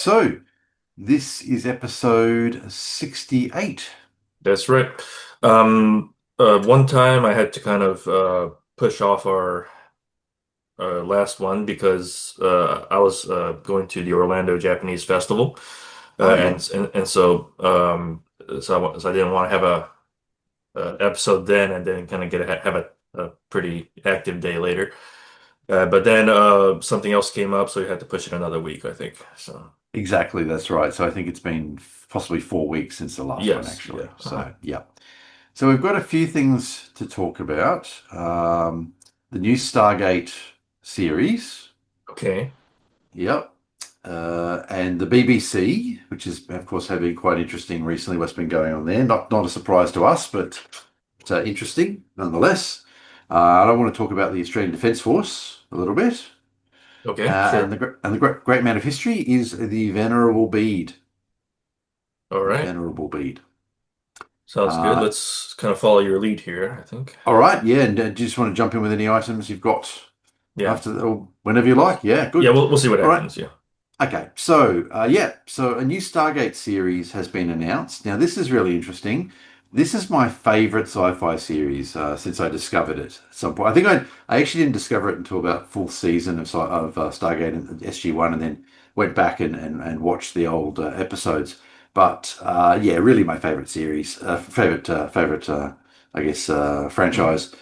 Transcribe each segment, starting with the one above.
So, this is episode 68. That's right. One time I had to kind of push off our last one because I was going to the Orlando Japanese Festival, Oh, yeah. so I didn't want to have a episode then and then kind of have a pretty active day later. But then something else came up, so we had to push it another week, I think. So Exactly, that's right. So, I think it's been possibly 4 weeks since the last one, yes, yeah, actually. So, yeah. So, we've got a few things to talk about. The new Stargate series. okay, Yep. And the BBC, which is, of course, have been quite interesting recently, what's been going on there. Not a surprise to us, but interesting nonetheless. I don't want to talk about the Australian Defence Force a little bit. okay, sure, And the great man of history is the Venerable Bede. all The right. Venerable Bede. Sounds good. Uh, Let's kind of follow your lead here, I think. all right, yeah. And do you just want to jump in with any items you've got Yeah. after, or whenever you like? Yeah, Yeah, good. we'll see what All right. happens. Yeah. Okay. So a new Stargate series has been announced. Now, this is really interesting. This is my favorite sci-fi series since I discovered it at some point. I actually didn't discover it until about full season of Stargate and SG-1, and then went back and watched the old episodes. But yeah, really my favorite series, I guess, Hmm. franchise.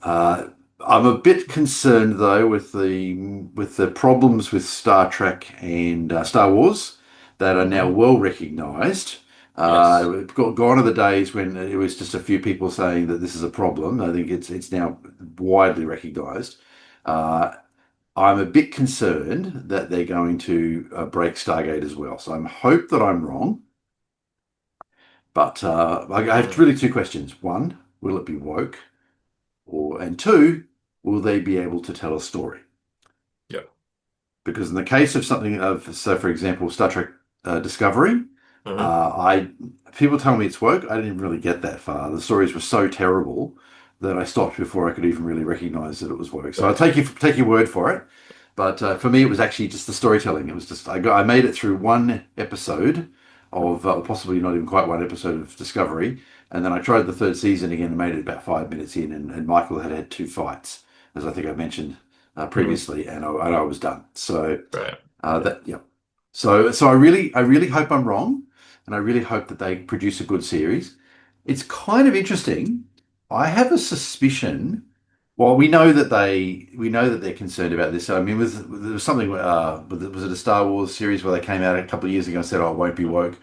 Uh, I'm a bit concerned though with the problems with Star Trek and Star Wars that are now Hmm. well recognized. Yes. Gone are the days when it was just a few people saying that this is a problem. I think it's now widely recognized. Uh, I'm a bit concerned that they're going to break Stargate as well. So I hope that I'm wrong. But I have Hmm. really two questions. One, will it be woke? And two, will they be able to tell a story? Yeah. Because in the case of something of, so for example, Star Trek Discovery, Hmm. I people tell me it's woke. I didn't really get that far. The stories were so terrible that I stopped before I could even really recognize that it was woke. So I Right. take your word for it. But for me, it was actually just the storytelling. It was just I made it through one episode of, possibly not even quite one episode of Discovery, and then I tried the third season again and made it about 5 minutes in, and Michael had two fights, as I think I mentioned Hmm. previously, and I was done. So Right. Yeah. that yeah. So I really hope I'm wrong, and I really hope that they produce a good series. It's kind of interesting. I have a suspicion. Well, we know that they're concerned about this. I mean, there was something. Was it a Star Wars series where they came out a couple of years ago and said, "Oh, it won't be woke."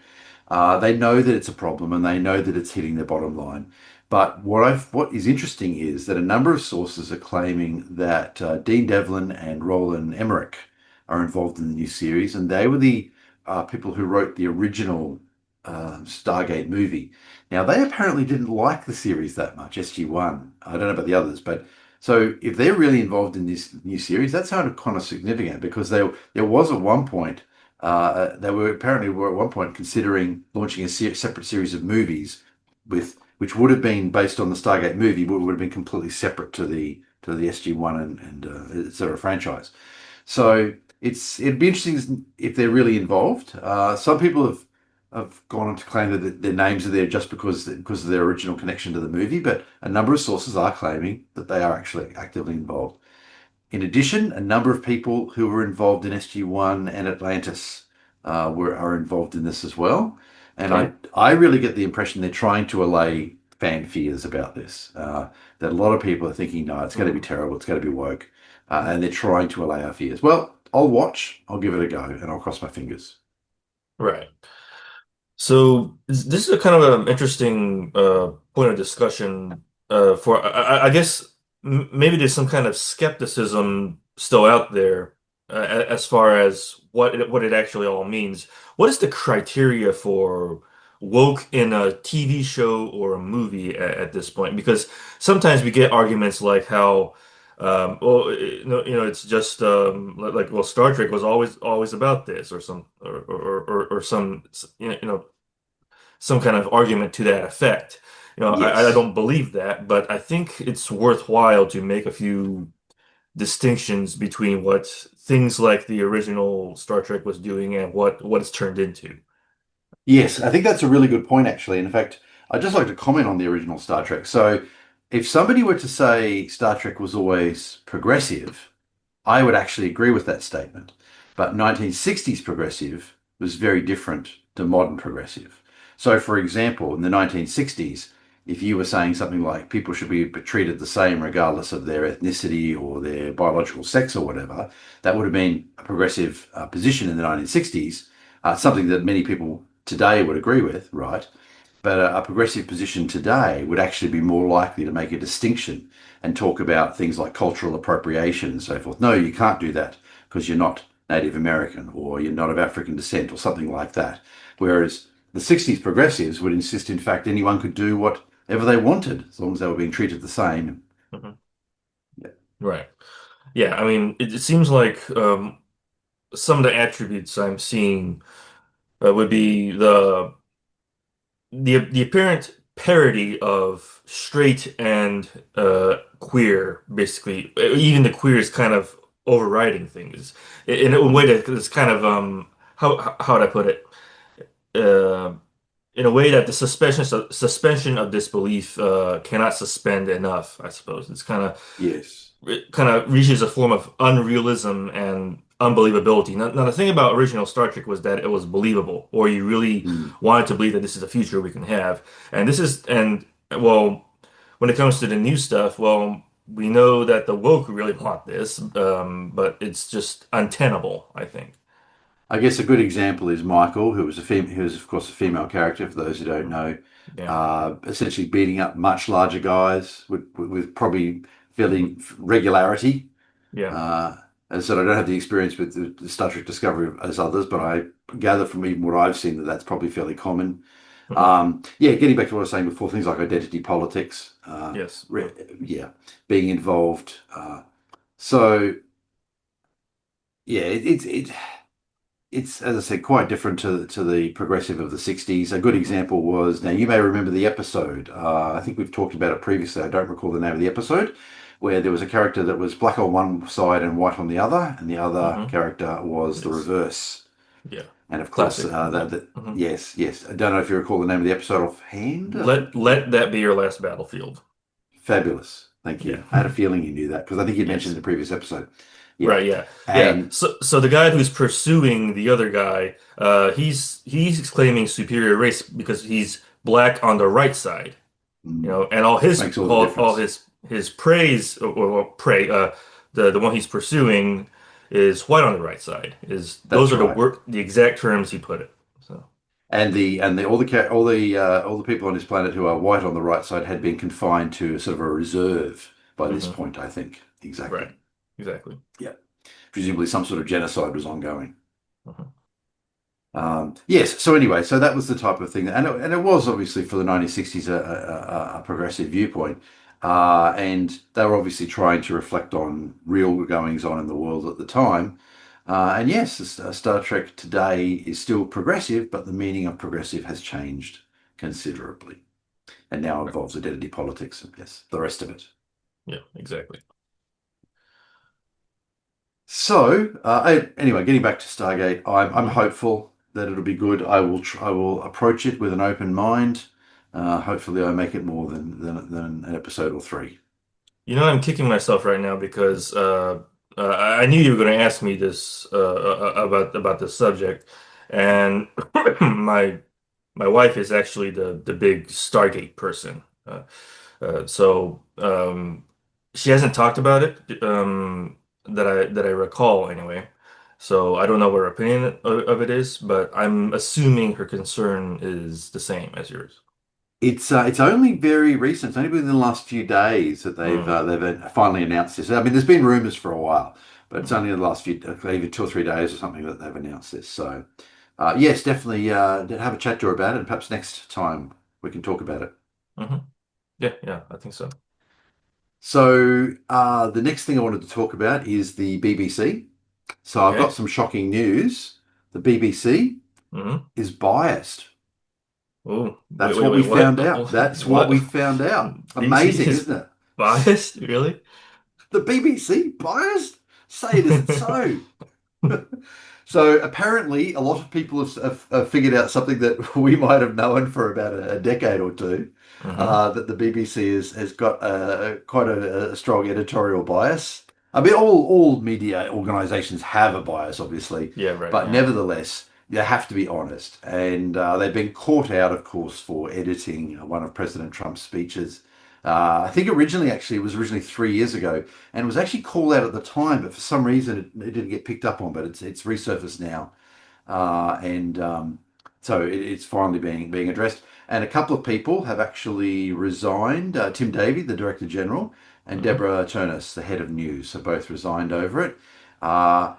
They know that it's a problem and they know that it's hitting their bottom line. But what is interesting is that a number of sources are claiming that Dean Devlin and Roland Emmerich are involved in the new series, and they were the people who wrote the original Stargate movie. Now, they apparently didn't like the series that much, SG-1. I don't know about the others, but so if they're really involved in this new series, that's kind of significant because there was at one point they were at one point considering launching a separate series of movies with which would have been based on the Stargate movie, but would have been completely separate to the SG-1 and et cetera franchise. So it'd be interesting if they're really involved. Some people have gone on to claim that their names are there just because of their original connection to the movie, but a number of sources are claiming that they are actually actively involved. In addition, a number of people who were involved in SG-1 and Atlantis are involved in this as well. And Okay. I really get the impression they're trying to allay fan fears about this. That a lot of people are thinking, no, it's going to be Hmm. terrible, it's going to be woke. And they're trying to allay our fears. Well, I'll watch, I'll give it a go, and I'll cross my fingers. Right. So this is a kind of an interesting point of discussion for I guess maybe there's some kind of skepticism still out there as far as what it actually all means. What is the criteria for woke in a TV show or a movie at this point? Because sometimes we get arguments like how well, it's just well, Star Trek was always about this, or some, some kind of argument to that effect. I Yes. don't believe that, but I think it's worthwhile to make a few distinctions between what things like the original Star Trek was doing and what it's turned into. Yes, I think that's a really good point, actually. In fact, I'd just like to comment on the original Star Trek. So, if somebody were to say Star Trek was always progressive, I would actually agree with that statement. But 1960s progressive was very different to modern progressive. So, for example, in the 1960s, if you were saying something like people should be treated the same regardless of their ethnicity or their biological sex or whatever, that would have been a progressive position in the 1960s, something that many people today would agree with, right? But a progressive position today would actually be more likely to make a distinction and talk about things like cultural appropriation and so forth. No, you can't do that because you're not Native American or you're not of African descent or something like that. Whereas the 60s progressives would insist, in fact, anyone could do whatever they wanted as long as they were being treated the same. Mhm. Yeah. Right. Yeah, I mean, it seems like some of the attributes I'm seeing would be the apparent parody of straight and queer, basically. Even the queer is kind of overriding things in a way Mm. that it's kind of how would I put it? Uh, in a way that the suspension of disbelief cannot suspend enough, I suppose. Yes. It kind of reaches a form of unrealism and unbelievability. Now, the thing about original Star Trek was that it was believable, or you really Mm. wanted to believe that this is the future we can have. And this is, and well, when it comes to the new stuff, well, we know that the woke really want this, but it's just untenable, I think. I guess a good example is Michael, who was of course a female character. For those who don't Mhm. know, Yeah, essentially beating up much larger guys with probably fairly regularity. yeah. Uh, as I said, I don't have the experience with the Star Trek Discovery as others, but I gather from even what I've seen that that's probably fairly common. Mhm. Yeah, getting back to what I was saying before, things like identity politics, Yes. yeah, being involved. So yeah, it's as I said, quite different to the progressive of the 60s. A good Mhm. example was now you may remember the episode. I think we've talked about it previously. I don't recall the name of the episode, where there was a character that was black on one side and white on the other, and the other Mhm. character was the Yes. reverse. Yeah. And of course, Classic. Yeah. Mhm. yes, yes. I don't know if you recall the name of the episode offhand. I think Let that be your last battlefield. fabulous. Thank Yeah. you. I had a feeling you knew that because I think you mentioned Yes. in the previous episode. Yeah, Right, yeah. Yeah. and So the guy who's pursuing the other guy, he's claiming superior race because he's black on the right side. mm, And makes all the all difference. his praise or prey, the one he's pursuing is white on the right side. Is those That's are right. the exact terms he put it. So And all the people on this planet who are white on the right side had been confined to sort of a reserve by this hmm point, I think. Exactly. right. Exactly. Yeah. Presumably some sort of genocide was ongoing. hmm Yes. So anyway, so that was the type of thing, and it was obviously for the 1960s a progressive viewpoint, and they were obviously trying to reflect on real goings on in the world at the time. And yes, Star Trek today is still progressive, but the meaning of progressive has changed considerably, and now Right. involves identity politics and yes, the rest of it. Yeah, exactly. So, anyway, getting back to Stargate, I'm hmm hopeful that it'll be good. I will approach it with an open mind. Hopefully, I make it more than an episode or three. I'm kicking myself right now because I knew you were going to ask me this about this subject, and my my wife is actually the big Stargate person. So she hasn't talked about it that I recall anyway. So I don't know what her opinion of it is, but I'm assuming her concern is the same as yours. It's only very recent. It's only within the last few days that Mm, they've finally announced this. I mean, there's been rumors for a while, but it's mhm, only in the last few, maybe 2 or 3 days or something that they've announced this. So, yes, definitely have a chat to her about it, and perhaps next time we can talk about it. mhm. Yeah, yeah, I think so. So, the next thing I wanted to talk about is the BBC. So, I've got Okay. some shocking news. The BBC hmm is biased. Oh, That's what we what? found out. That's what What? we found out. BBC Amazing, is isn't it? biased? Really? The BBC biased? Say it isn't so. So apparently, a lot of people have figured out something that we might have known for about a decade or two. Hmm. That the BBC has got quite a strong editorial bias. I mean, all media organisations have a bias, obviously, Yeah, right. but Yeah. nevertheless, you have to be honest. And they've been caught out, of course, for editing one of President Trump's speeches. I think it was originally 3 years ago, and it was actually called out at the time, but for some reason it didn't get picked up on. But it's resurfaced now, and so it's finally being addressed. And a couple of people have actually resigned. Tim Davie, the Director General, and Hmm. Deborah Turnus, the head of news, have both resigned over it. Uh,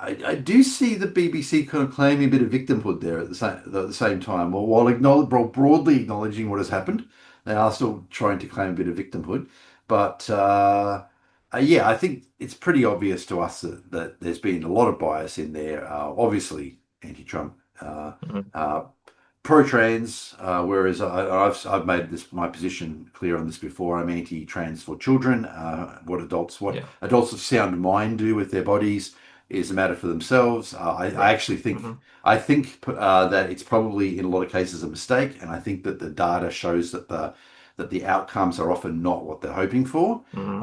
I do see the BBC kind of claiming a bit of victimhood there at the same time. While broadly acknowledging what has happened, they are still trying to claim a bit of victimhood. But yeah, I think it's pretty obvious to us that there's been a lot of bias in there. Obviously, anti-Trump, Hmm. uh, pro-trans. Whereas I've made this my position clear on this before. I'm anti-trans for children. What Yeah. adults of sound mind do with their bodies is a matter for themselves. I Right. actually think Hmm. that it's probably in a lot of cases a mistake, and I think that the data shows that the outcomes are often not what they're hoping for. Hmm.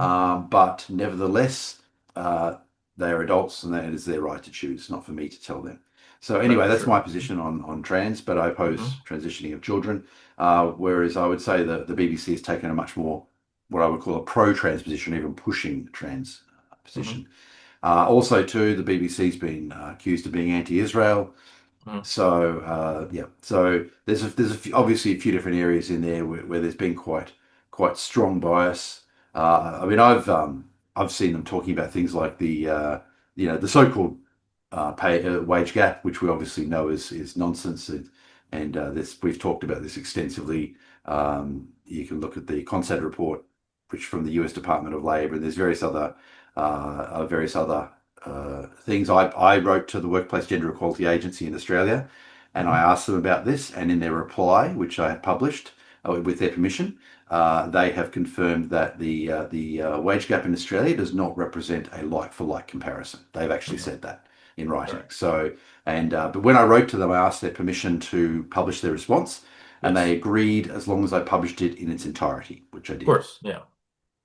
But nevertheless, uh, they are adults, and it is their right to choose, not for me to tell them. So Right, anyway, for that's sure. my position on trans, but I oppose Hmm. transitioning of children. Whereas I would say that the BBC has taken a much more what I would call a pro-trans position, even pushing the trans Hmm. position. Also, too, the BBC's been accused of being anti-Israel. Hmm. So obviously a few different areas in there where there's been quite strong bias. I mean, I've seen them talking about things like the so-called wage gap, which we obviously know is nonsense, and this we've talked about this extensively. You can look at the Cont'd report, which from the U.S. Department of Labor, and there's various other things. I wrote to the Workplace Gender Equality Agency in Australia, and I Hmm. asked them about this. And in their reply, which I had published with their permission, they have confirmed that the wage gap in Australia does not represent a like-for-like comparison. They've actually Hmm. said that in writing. Right. So, and but when I wrote to them, I asked their permission to publish their response, and they Yes. agreed as long as I published it in its entirety, which I Of did. course. Yeah.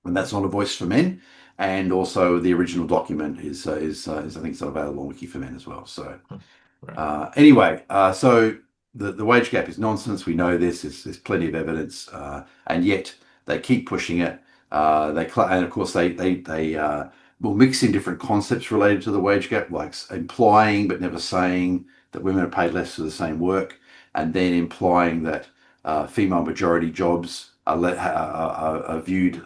And that's not a voice for men. And also, the original document is I think it's available on Wiki for Men as well. So Hmm. Right. anyway, so the wage gap is nonsense. We know this. There's plenty of evidence, and yet they keep pushing it. And of course they will mix in different concepts related to the wage gap, like implying but never saying that women are paid less for the same work, and then implying that female majority jobs are viewed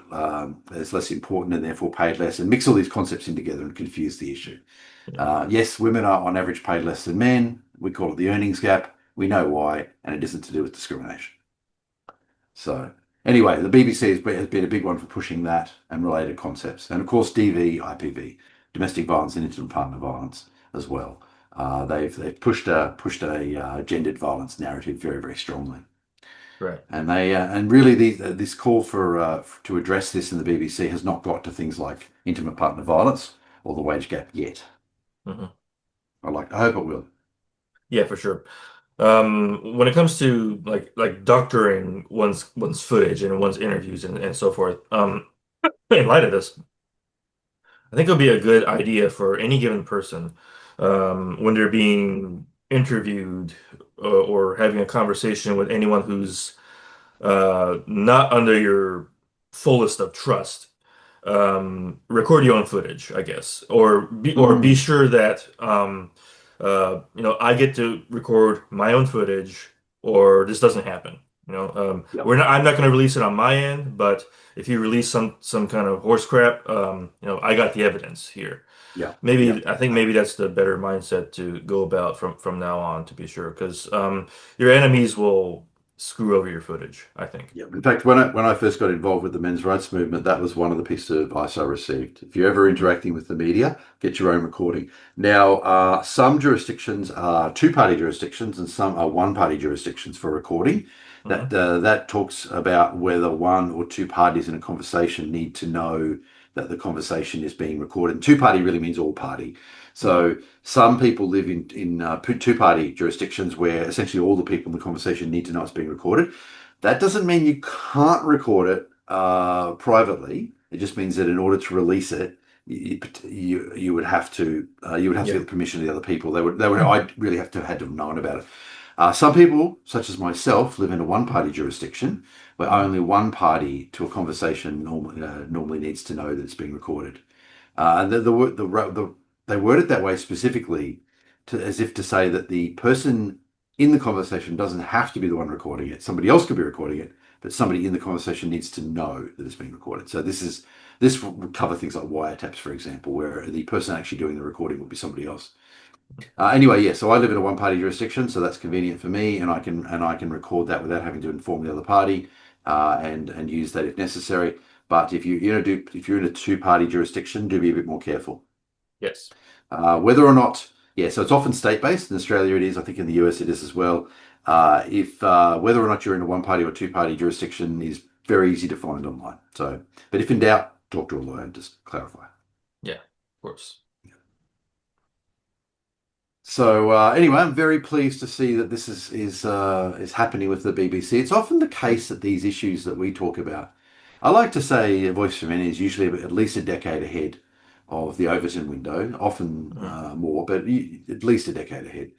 as less important and therefore paid less, and mix all these concepts in together and confuse the issue. Yeah. Yes, women are on average paid less than men. We call it the earnings gap. We know why, and it isn't to do with discrimination. So, anyway, the BBC has been a big one for pushing that and related concepts. And of course, DV, IPV, domestic violence and intimate partner violence as well. They've pushed a gendered violence narrative very, very strongly. Right. And really this call to address this in the BBC has not got to things like intimate partner violence or the wage gap yet. Hmm. I hope it will. Yeah, for sure. When it comes to like doctoring one's footage and one's interviews and so forth, in light of this, I think it would be a good idea for any given person, when they're being interviewed or having a conversation with anyone who's not under your fullest of trust. Record your own footage, I guess, or be Mm, sure that I get to record my own footage, or this doesn't happen. yep, I'm not going to release it on my end, but if you release some kind of horse crap, I got the evidence here. yep, Maybe yep. I think maybe that's the better mindset to go about from now on, to be sure, because your enemies will screw over your footage, I think. Yeah. In fact, when I first got involved with the men's rights movement, that was one of the pieces of advice I received. If you're ever Hmm. interacting with the media, get your own recording. Now, some jurisdictions are two-party jurisdictions, and some are one-party jurisdictions for recording. Hmm. That talks about whether one or two parties in a conversation need to know that the conversation is being recorded. And two-party really means all party. So some people live in two-party jurisdictions where essentially all the people in the conversation need to know it's being recorded. That doesn't mean you can't record it privately. It just means that in order to release it, you would have to Yeah. get the permission of the other people. I really have to had to have known about it. Some people, such as myself, live in a one-party jurisdiction where Mhm. only one party to a conversation normally needs to know that it's being recorded. And they word it that way specifically as if to say that the person in the conversation doesn't have to be the one recording it. Somebody else could be recording it, but somebody in the conversation needs to know that it's being recorded. So this would cover things like wiretaps, for example, where the person actually doing the recording would be somebody else. Anyway, yeah. So I live in a one-party jurisdiction, so that's convenient for me, and I can record that without having to inform the other party, and use that if necessary. But if you're in a two-party jurisdiction, do be a bit more careful. Yes. Whether or not, yeah. So it's often state-based. In Australia, it is. I think in the US, it is as well. If Whether or not you're in a one-party or two-party jurisdiction is very easy to find online. So, but if in doubt, talk to a lawyer. Just clarify. Yeah, of course. So anyway, I'm very pleased to see that this is happening with the BBC. It's often the case that these issues that we talk about, I like to say, Voice for Many is usually at least a decade ahead of the Overton window, often Mhm. more, but at least a decade ahead.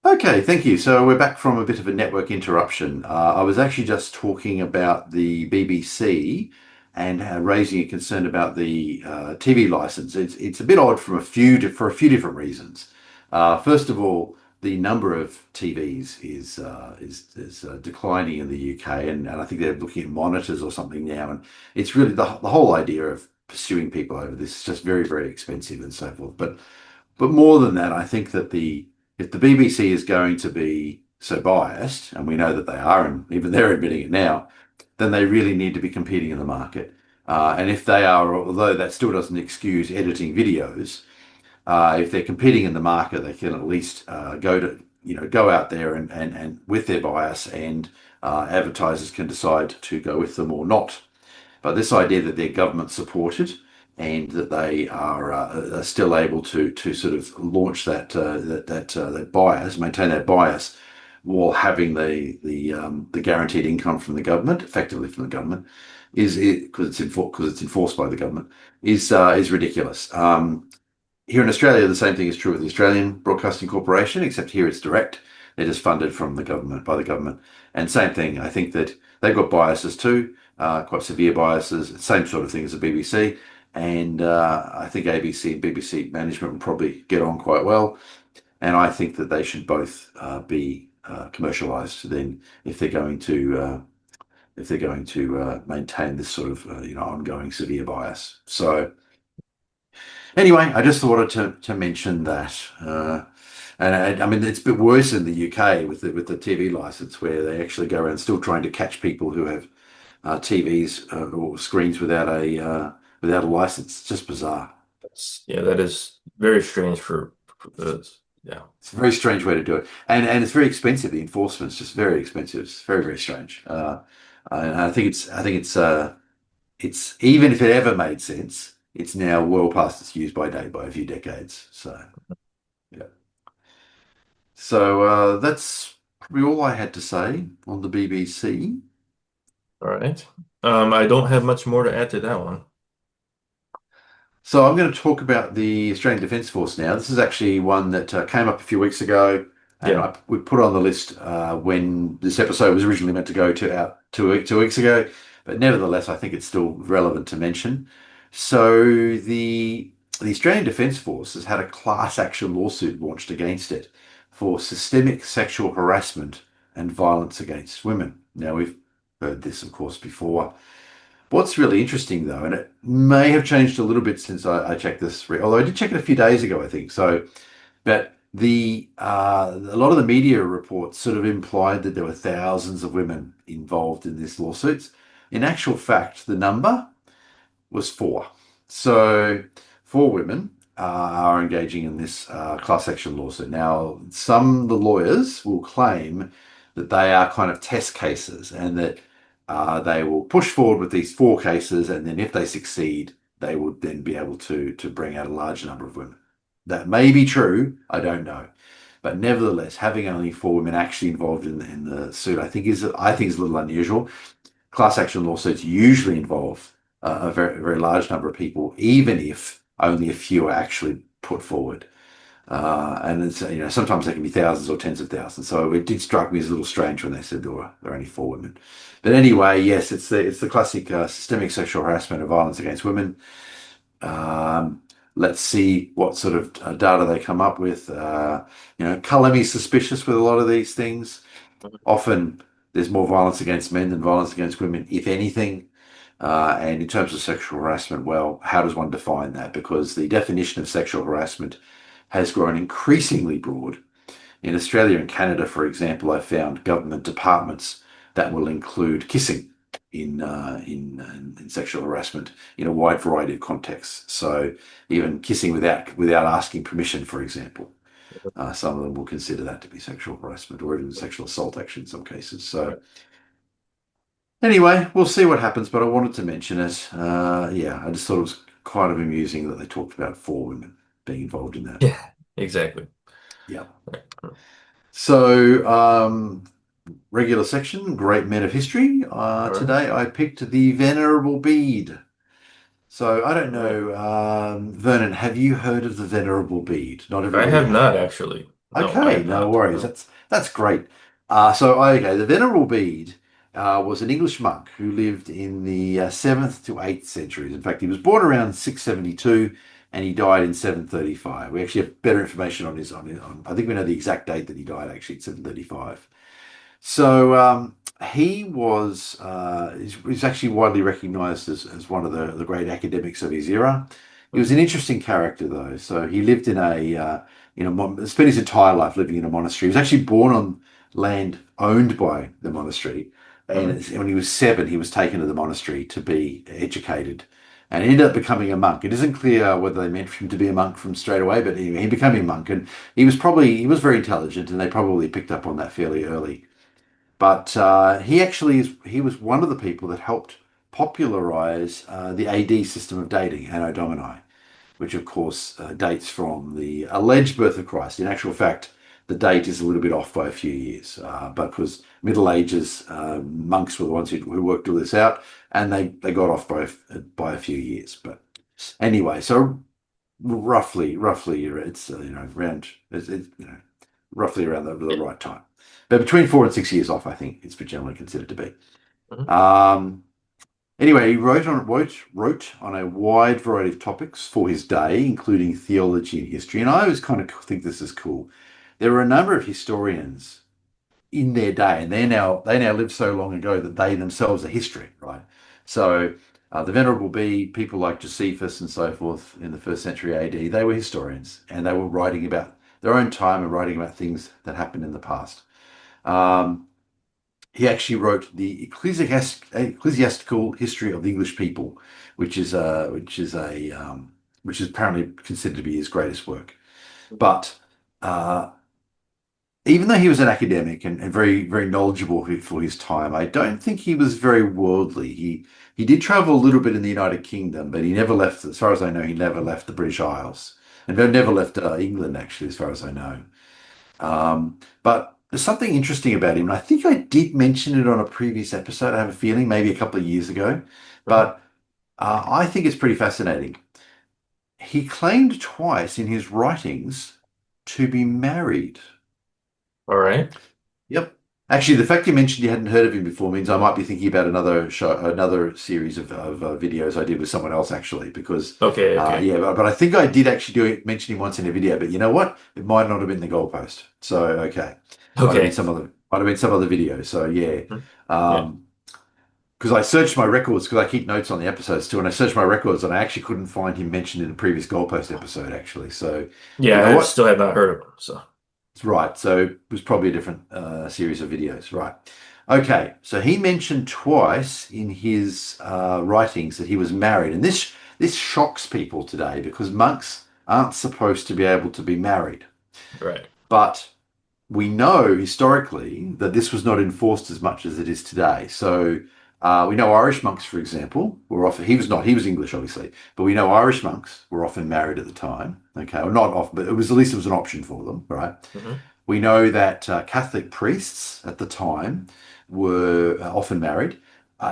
Okay, thank you. So we're back from a bit of a network interruption. I was actually just talking about the BBC and raising a concern about the TV license. It's a bit odd for a few different reasons. First of all, the number of TVs is declining in the UK, and I think they're looking at monitors or something now. And it's really the whole idea of pursuing people over this is just very, very expensive and so forth. But more than that, I think that the if the BBC is going to be so biased, and we know that they are, and even they're admitting it now, then they really need to be competing in the market. And if they are, although that still doesn't excuse editing videos, if they're competing in the market, they can at least go out there and with their bias, and advertisers can decide to go with them or not. But this idea that they're government supported and that they are still able to sort of launch that bias, maintain that bias, while having the guaranteed income from the government, effectively from the government, is because it's enforced by the government, is ridiculous. Here in Australia, the same thing is true with the Australian Broadcasting Corporation, except here it's direct. They're just funded from the government, by the government. And same thing, I think that they've got biases too, quite severe biases, same sort of thing as the BBC. And I think ABC and BBC management will probably get on quite well. And I think that they should both be commercialised then if they're going to maintain this sort of ongoing severe bias. So anyway, I just wanted to mention that. And I mean, it's a bit worse in the UK with the TV license, where they actually go around still trying to catch people who have TVs or screens without a license. It's just bizarre. Yeah, that is very strange for this. Yeah. It's a very strange way to do it, and it's very expensive. The enforcement's just very expensive. It's very, very strange. And it's even if it ever made sense, it's now well past its use by date by a few decades. So yeah. So that's probably all I had to say on the BBC. All right. I don't have much more to add to that one. So I'm going to talk about the Australian Defence Force now. This is actually one that came up a few weeks ago, and Yeah. we put it on the list when this episode was originally meant to go to out 2 weeks ago. But nevertheless, I think it's still relevant to mention. So the Australian Defence Force has had a class action lawsuit launched against it for systemic sexual harassment and violence against women. Now we've heard this, of course, before. What's really interesting, though, and it may have changed a little bit since I checked this, although I did check it a few days ago, I think. So, but a lot of the media reports sort of implied that there were thousands of women involved in this lawsuits. In actual fact, the number was four. So, four women are engaging in this class action lawsuit. Now, the lawyers will claim that they are kind of test cases, and that they will push forward with these four cases, and then if they succeed, they would then be able to bring out a large number of women. That may be true, I don't know. But nevertheless, having only four women actually involved in the suit, I think is a little unusual. Class action lawsuits usually involve a very large number of people, even if only a few are actually put forward. And it's, sometimes they can be thousands or tens of thousands. So it did strike me as a little strange when they said there were only four women. But anyway, yes, it's the classic systemic sexual harassment and violence against women. Um, let's see what sort of data they come up with. Colour me suspicious with a lot of these things. Mhm. Often there's more violence against men than violence against women, if anything. And in terms of sexual harassment, well, how does one define that? Because the definition of sexual harassment has grown increasingly broad. In Australia and Canada, for example, I found government departments that will include kissing in sexual harassment in a wide variety of contexts. So even kissing without asking permission, for example, some of them will consider that to be sexual harassment or even sexual assault, actually, in some cases. So Right. anyway, we'll see what happens. But I wanted to mention it. Yeah, I just thought it was kind of amusing that they talked about four women being involved in that. Yeah, exactly. Yeah. Right. So, regular section, great men of history. All right. Today I picked the Venerable Bede. So I don't All right. know, Vernon, have you heard of the Venerable Bede? Not I everybody have not has. actually. No, I Okay, have no not. worries. No. That's great. Okay, the Venerable Bede was an English monk who lived in the 7th to 8th centuries. In fact, he was born around 672 and he died in 735. We actually have better information on I think we know the exact date that he died actually, at 735. So he's actually widely recognised as one of the great academics of his era. He was Mhm. an interesting character though. So he lived spent his entire life living in a monastery. He was actually born on land owned by the monastery, and Mhm. when he was 7, he was taken to the monastery to be educated. And he ended up becoming a monk. It isn't clear whether they meant for him to be a monk from straight away, but he became a monk, and he was very intelligent, and they probably picked up on that fairly early. But he was one of the people that helped popularize the AD system of dating, Anno Domini, which of course dates from the alleged birth of Christ. In actual fact, the date is a little bit off by a few years, but because Middle Ages monks were the ones who worked all this out, and they got off by a few years. But anyway, so roughly, it's around it's roughly around the Yeah. right time. But between 4 and 6 years off, I think it's generally considered to be. Mhm. Um, anyway, he wrote on a wide variety of topics for his day, including theology and history. And I always kind of think this is cool. There were a number of historians in their day, and they now live so long ago that they themselves are history, right? So the Venerable Bede, people like Josephus and so forth in the first century AD, they were historians, and they were writing about their own time and writing about things that happened in the past. Um, he actually wrote the Ecclesiastical History of the English People, which is apparently considered to be his greatest work. But uh, even though he was an academic and very, very knowledgeable for his time, I don't think he was very worldly. He did travel a little bit in the United Kingdom, but he never left, as far as I know, he never left the British Isles. And never left England, actually, as far as I know. But there's something interesting about him, and I think I did mention it on a previous episode. I have a feeling, maybe a couple of years ago, Mhm. but I think it's pretty fascinating. He claimed twice in his writings to be married. All right. Yep. Actually, the fact you mentioned you hadn't heard of him before means I might be thinking about another show, another series of videos I did with someone else, actually, because, Okay. Okay. yeah, but I think I did actually mention him once in a video, but you know what? It might not have been the goalpost. So, okay. Okay. Might have been some other video. So, yeah. Mhm. Yeah. Um, because I searched my records, because I keep notes on the episodes too, and I searched my records and I actually couldn't find him mentioned in a previous goalpost episode, actually. So, you Yeah. know I what? still have not heard of him. So. Right. So it was probably a different series of videos. Right. Okay. So he mentioned twice in his writings that he was married, and this shocks people today because monks aren't supposed to be able to be married. Right. But we know historically that this was not enforced as much as it is today. So We know Irish monks, for example, were often, he was not, he was English, obviously, but we know Irish monks were often married at the time. Okay, or not often, but it was at least it was an option for them, right? Hmm. We know that Catholic priests at the time were often married.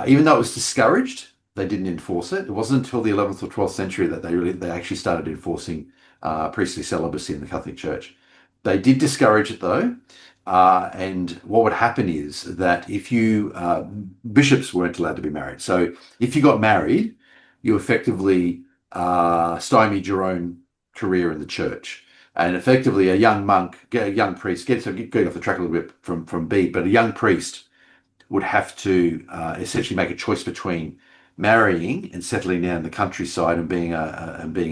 Even though it was discouraged, they didn't enforce it. It wasn't until the 11th or 12th century that they actually started enforcing priestly celibacy in the Catholic Church. They did discourage it though, and what would happen is that if you bishops weren't allowed to be married, so if you got married, you effectively stymied your own career in the church. And effectively, a young monk, a young priest, getting off the track a little bit from Bede, but a young priest would have to essentially make a choice between marrying and settling down in the countryside and being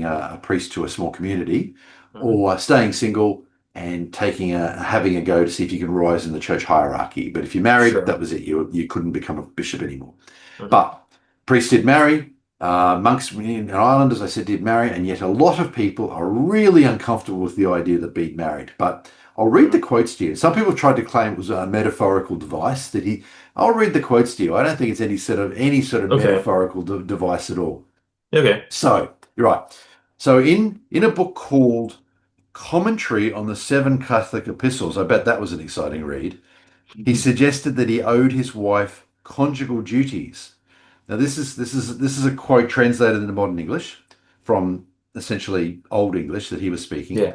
a priest to a small community, Hmm. or staying single and taking having a go to see if you can rise in the church hierarchy. But if you married, that Sure. was it. You couldn't become a bishop anymore. Hmm. But priests did marry. Monks in Ireland, as I said, did marry, and yet a lot of people are really uncomfortable with the idea that Bede married. But I'll read the Hmm. quotes to you. Some people tried to claim it was a metaphorical device that he. I'll read the quotes to you. I don't think it's any sort of Okay. metaphorical device at all. Okay. So you're right. So in a book called Commentary on the Seven Catholic Epistles, I bet that was an exciting read. He suggested that he owed his wife conjugal duties. Now, this is a quote translated into modern English from essentially Old English that he was speaking. Yeah.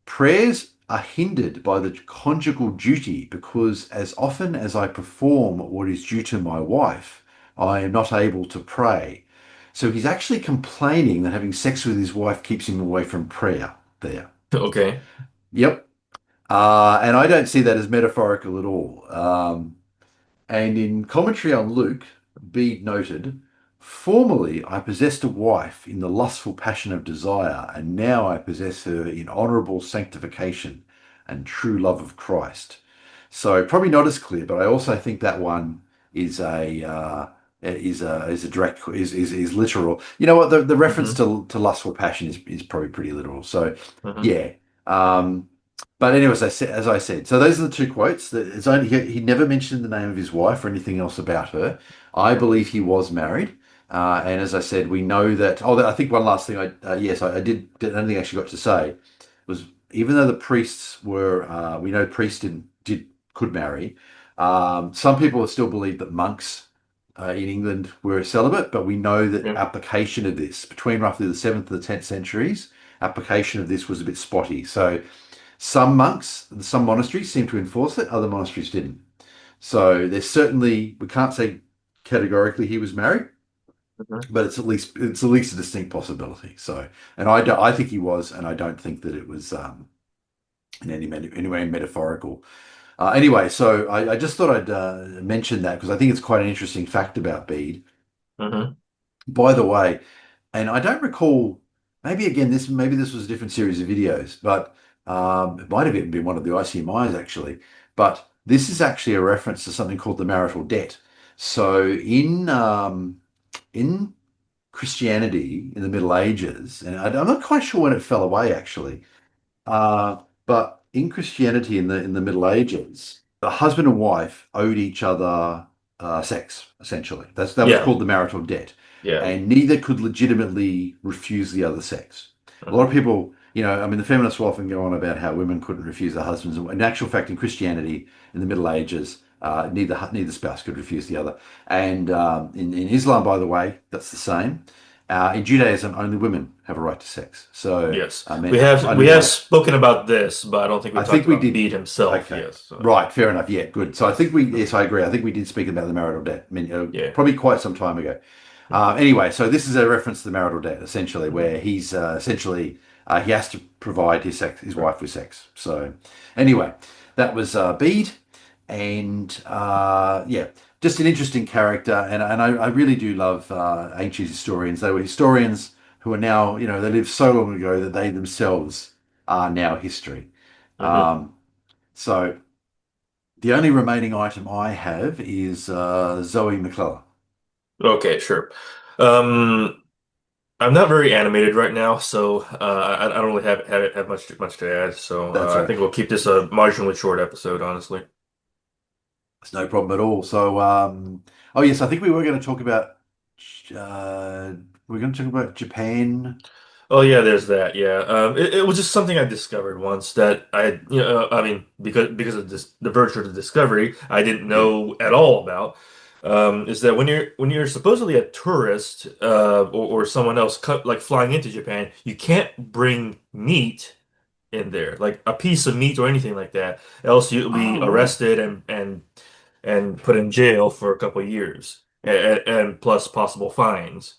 Prayers are hindered by the conjugal duty because as often as I perform what is due to my wife, I am not able to pray. So he's actually complaining that having sex with his wife keeps him away from prayer there. Okay. Yep. And I don't see that as metaphorical at all. And in commentary on Luke, Bede noted, formerly I possessed a wife in the lustful passion of desire, and now I possess her in honourable sanctification and true love of Christ. So probably not as clear, but I also think that one is a direct is literal. You know what? The reference Hmm. to lustful passion is probably pretty literal. So Hmm. yeah. Um, but anyways, as I said, so those are the two quotes. That it's only he never mentioned the name of his wife or anything else about her. I believe he was married, and as I said, we know that. Oh, I think one last thing. Yes, I did. The only thing I actually got to say was even though the priests were, we know priests did could marry. Some people still believe that monks in England were celibate, but we know that Yeah. application of this between roughly the 7th and the 10th centuries, application of this was a bit spotty. So some monks, some monasteries seem to enforce it, other monasteries didn't. So there's certainly we can't say categorically he was married, Hmm. but it's at least a distinct possibility. So, and I think he was, and I don't think that it was in any way metaphorical. Anyway, so I just thought I'd mention that because I think it's quite an interesting fact about Bede. Hmm. By the way, and I don't recall. Maybe this was a different series of videos, but it might have even been one of the ICMIs actually. But this is actually a reference to something called the marital debt. So in Christianity in the Middle Ages, and I'm not quite sure when it fell away actually, but in Christianity in the Middle Ages, the husband and wife owed each other sex, essentially. That was Yeah. called the marital debt, Yeah. and neither could legitimately refuse the other sex. A lot of Hmm. people, I mean, the feminists will often go on about how women couldn't refuse their husbands. In actual fact, in Christianity, in the Middle Ages, neither spouse could refuse the other. And in Islam, by the way, that's the same. In Judaism, only women have a right to sex. So Yes. I We mean, have only we have women. spoken about this, but I don't think we I talked think we about did. Bede himself. Okay. Yes. So, Right. Fair enough. Yeah. Good. So I think mhm. yes, I agree. I think we did speak about the marital debt. I mean, Yeah. probably quite some time ago. Hmm. Anyway, so this is a reference to the marital debt, essentially, Hmm. where he's essentially he has to provide his Right. wife with sex. So anyway, that was Bede, and yeah, just an interesting character, and I really do love ancient historians. They were historians who are now, they lived so long ago that they themselves are now history. Hmm. Um, so the only remaining item I have is Zoe McClellan. Okay, sure. Um, I'm not very animated right now, so I don't really have much to add. So That's I right. think we'll keep this a marginally short episode, honestly. It's no problem at all. So, oh yes, I think we were going to talk about, we're going to talk about Japan. Oh yeah, there's that. Yeah, it was just something I discovered once that I mean, because of this, the virtue of the discovery, I didn't Yeah. know at all about. Is that when you're supposedly a tourist, or someone else like flying into Japan, you can't bring meat in there, like a piece of meat or anything like that, else you'll be Oh, right. arrested and put in jail for a couple of years, and plus possible fines.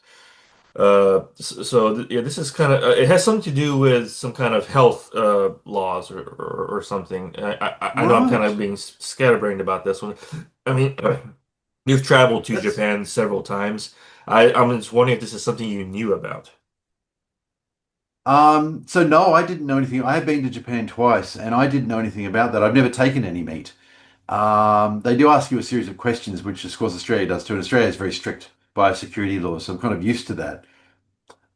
Yeah, this is kind of it has something to do with some kind of health laws or something. I know I'm kind Right. of being scatterbrained about this one. I mean, you've traveled to That's Japan several times. I'm just wondering if this is something you knew about. so no, I didn't know anything. I have been to Japan twice and I didn't know anything about that. I've never taken any meat. They do ask you a series of questions, which of course Australia does too. And Australia is very strict biosecurity laws, so I'm kind of used to that.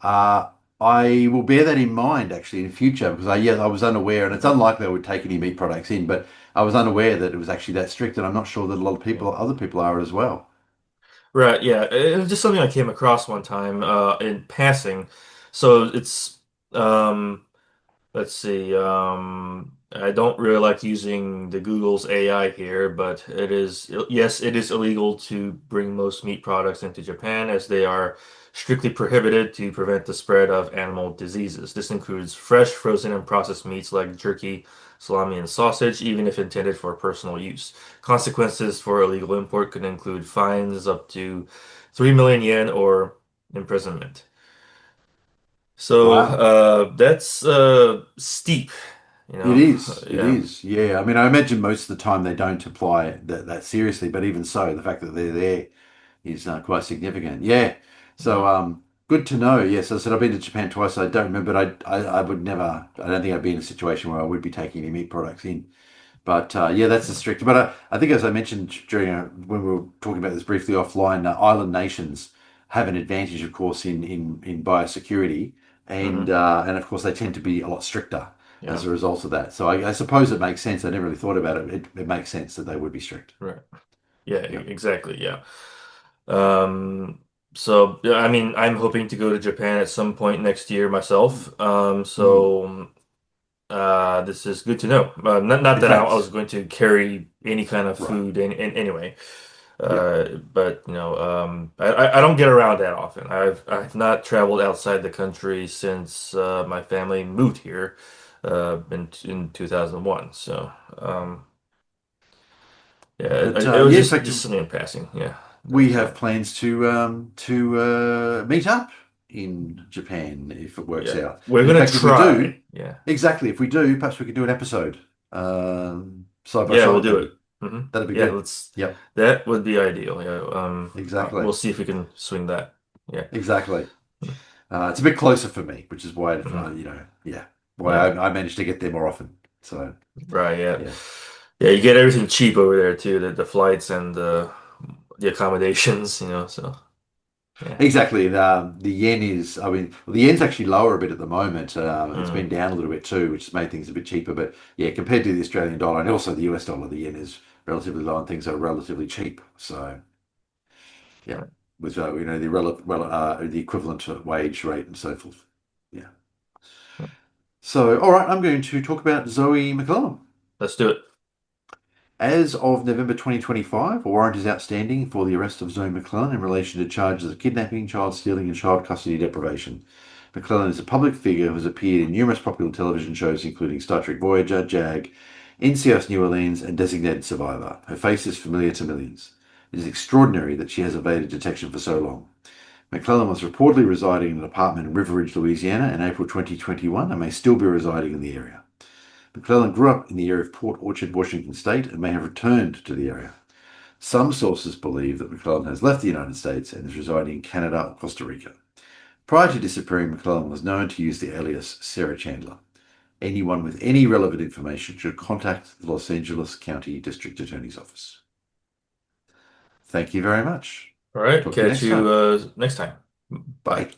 Uh, I will bear that in mind actually in future because I was unaware, and it's Mhm. unlikely I would take any meat products in, but I was unaware that it was actually that strict, and I'm not sure that a lot of Yeah. people, other people are as well. Right, yeah. It was just something I came across one time in passing. So it's um let's see. I don't really like using the Google's AI here, but yes, it is illegal to bring most meat products into Japan as they are strictly prohibited to prevent the spread of animal diseases. This includes fresh, frozen, and processed meats like jerky, salami, and sausage, even if intended for personal use. Consequences for illegal import could include fines up to 3 million yen or imprisonment. So Wow. that's steep, you It know. is. It Yeah. is. Yeah. I mean, I imagine most of the time they don't apply that seriously, but even so, the fact that they're there is quite significant. Yeah. So, Yeah. good to know. Yes, I said I've been to Japan twice. I don't remember, but I would never. I don't think I'd be in a situation where I would be taking any meat products in. But yeah, that's the Yeah. strict. But I think, as I mentioned during when we were talking about this briefly offline, island nations have an advantage, of course, in biosecurity, Hmm. and of course they tend to be a lot stricter Yeah. as a result of that. So I suppose it makes sense. I never really thought about it. It makes sense that they would be strict. Right. Yeah, Yeah. exactly. Yeah. Um, so yeah, I mean, I'm hoping to go to Japan at some point next year myself. Mm. This is good to know. Not In that I was fact, going to carry any kind of right. food in anyway. Yeah. But I don't get around that often. I've not traveled outside the country since my family moved here in 2001. So yeah, But it was yeah, in fact, just something in passing. Yeah, we that's have plans to meet up in Japan if it works yeah. out. We're And in gonna fact, if we do, try. Yeah, exactly, if we do, perhaps we could do an episode side by yeah, we'll side, do it. maybe. Hmm. That'd be Yeah, good. let's. Yep, That would be ideal. Yeah. exactly, We'll see if we can swing that. Yeah. exactly. It's a bit closer for me, which is why Mhm. yeah, why Yeah. I managed to get there more often. So Right. Yeah. yeah. Yeah. You get everything cheap over there too. The flights and the accommodations. So yeah. Exactly. The yen is, I mean, well, the yen's actually lower a bit at the moment. It's Mm, been down a little bit too, which has made things a bit cheaper. But yeah, compared to the Australian dollar and also the US dollar, the yen is relatively low and things are relatively cheap. So yeah, right. with the equivalent wage rate and so forth. Yeah. So all right, I'm going to talk about Zoe McClellan. Let's do it. As of November 2025, a warrant is outstanding for the arrest of Zoe McClellan in relation to charges of kidnapping, child stealing, and child custody deprivation. McClellan is a public figure who has appeared in numerous popular television shows, including Star Trek Voyager, JAG, NCIS New Orleans, and Designated Survivor. Her face is familiar to millions. It is extraordinary that she has evaded detection for so long. McClellan was reportedly residing in an apartment in River Ridge, Louisiana in April 2021 and may still be residing in the area. McClellan grew up in the area of Port Orchard, Washington State, and may have returned to the area. Some sources believe that McClellan has left the United States and is residing in Canada or Costa Rica. Prior to disappearing, McClellan was known to use the alias Sarah Chandler. Anyone with any relevant information should contact the Los Angeles County District Attorney's Office. Thank you very much. All right. Talk to you Catch next you time. next time. Bye. Bye.